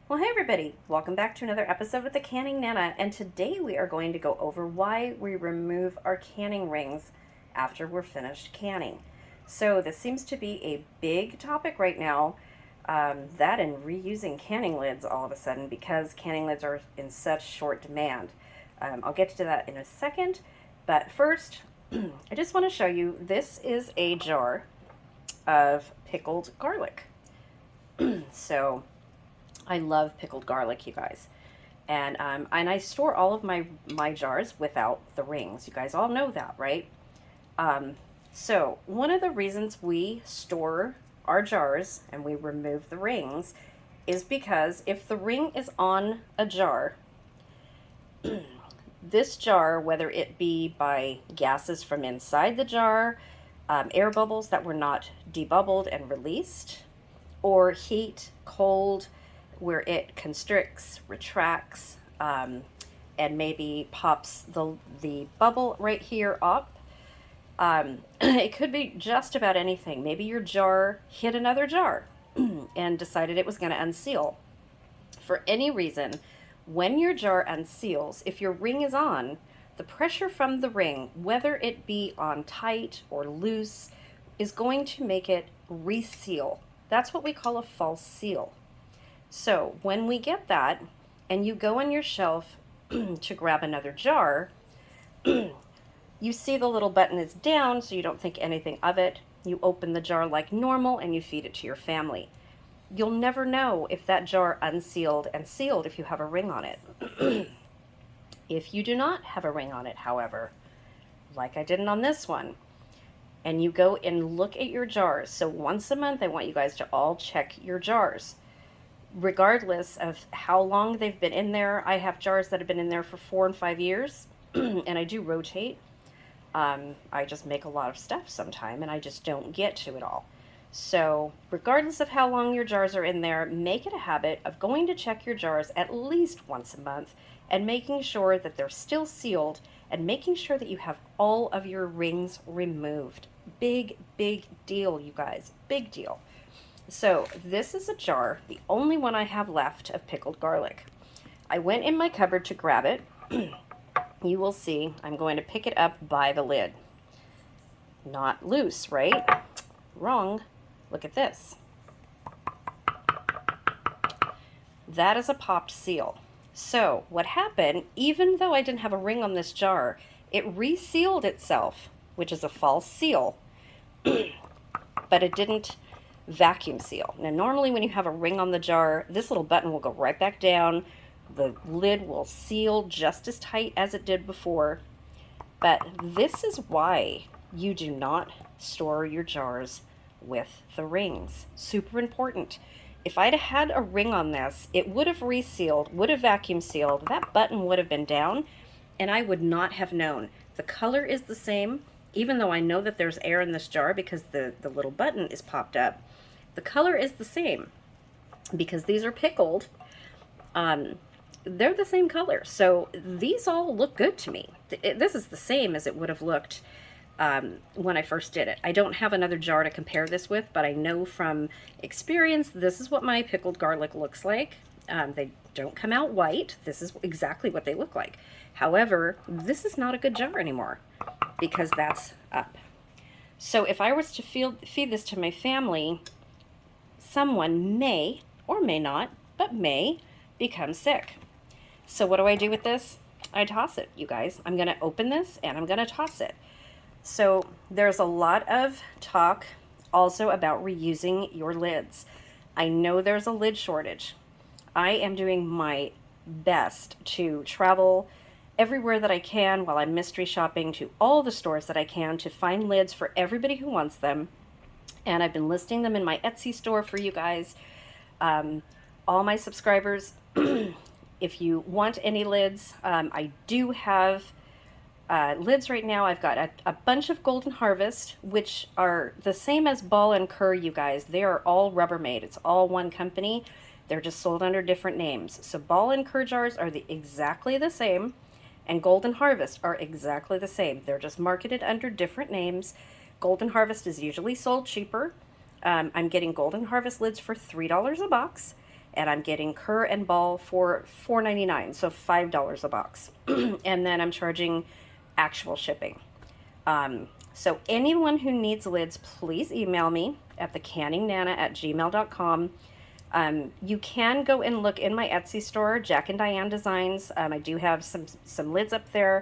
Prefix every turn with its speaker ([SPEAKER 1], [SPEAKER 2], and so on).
[SPEAKER 1] Well, hey everybody, welcome back to another episode with the Canning Nana, and today we are going to go over why we remove our canning rings after we're finished canning. So this seems to be a big topic right now, that and reusing canning lids all of a sudden because canning lids are in such short demand. I'll get to that in a second, but first, I just want to show you, this is a jar of pickled garlic. So I love pickled garlic, you guys. And I store all of my jars without the rings. You guys all know that, right? Um, so one of the reasons we store our jars and we remove the rings is because if the ring is on a jar, this jar, whether it be by gases from inside the jar, air bubbles that were not debubbled and released, or heat, cold, where it constricts, retracts, and maybe pops the bubble right here up. It could be just about anything. Maybe your jar hit another jar and decided it was going to unseal. For any reason, when your jar unseals, if your ring is on, the pressure from the ring, whether it be on tight or loose, is going to make it reseal. That's what we call a false seal. So when we get that, and you go on your shelf to grab another jar, you see the little button is down, so you don't think anything of it. You open the jar like normal and you feed it to your family. You'll never know if that jar unsealed and sealed if you have a ring on it. If you do not have a ring on it, however, like I didn't on this one, and you go and look at your jars. So once a month, I want you guys to all check your jars, regardless of how long they've been in there. I have jars that have been in there for 4 and 5 years, and I do rotate. I just make a lot of stuff sometime, and I just don't get to it all. So regardless of how long your jars are in there, make it a habit of going to check your jars at least once a month and making sure that they're still sealed and making sure that you have all of your rings removed. Big, big deal, you guys. Big deal. So this is a jar, the only one I have left of pickled garlic. I went in my cupboard to grab it. You will see I'm going to pick it up by the lid. Not loose, right? Wrong. Look at this. That is a popped seal. So what happened, even though I didn't have a ring on this jar, it resealed itself, which is a false seal, but it didn't vacuum seal. Now normally when you have a ring on the jar, this little button will go right back down. The lid will seal just as tight as it did before. But this is why you do not store your jars with the rings. Super important. If I'd had a ring on this, it would have resealed, would have vacuum sealed, that button would have been down, and I would not have known. The color is the same, even though I know that there's air in this jar because the little button is popped up. The color is the same because these are pickled. They're the same color. So these all look good to me. This is the same as it would have looked when I first did it. I don't have another jar to compare this with, but I know from experience this is what my pickled garlic looks like. They don't come out white. This is exactly what they look like. However, this is not a good jar anymore because that's up. So if I was to feed this to my family, someone may, or may not, but may become sick. So what do I do with this? I toss it, you guys. I'm going to open this and I'm going to toss it. So there's a lot of talk also about reusing your lids. I know there's a lid shortage. I am doing my best to travel everywhere that I can while I'm mystery shopping to all the stores that I can to find lids for everybody who wants them. And I've been listing them in my Etsy store for you guys. All my subscribers, if you want any lids, I do have lids right now. I've got a bunch of Golden Harvest, which are the same as Ball and Kerr, you guys. They are all Rubbermaid. It's all one company. They're just sold under different names. So Ball and Kerr jars are exactly the same, and Golden Harvest are exactly the same. They're just marketed under different names. Golden Harvest is usually sold cheaper. I'm getting Golden Harvest lids for $3 a box, and I'm getting cur and ball for $4.99, so $5 a box. And then I'm charging actual shipping. So anyone who needs lids, please email me at thecanningnana@gmail.com. You can go and look in my Etsy store, Jack and Diane Designs. I do have some lids up there.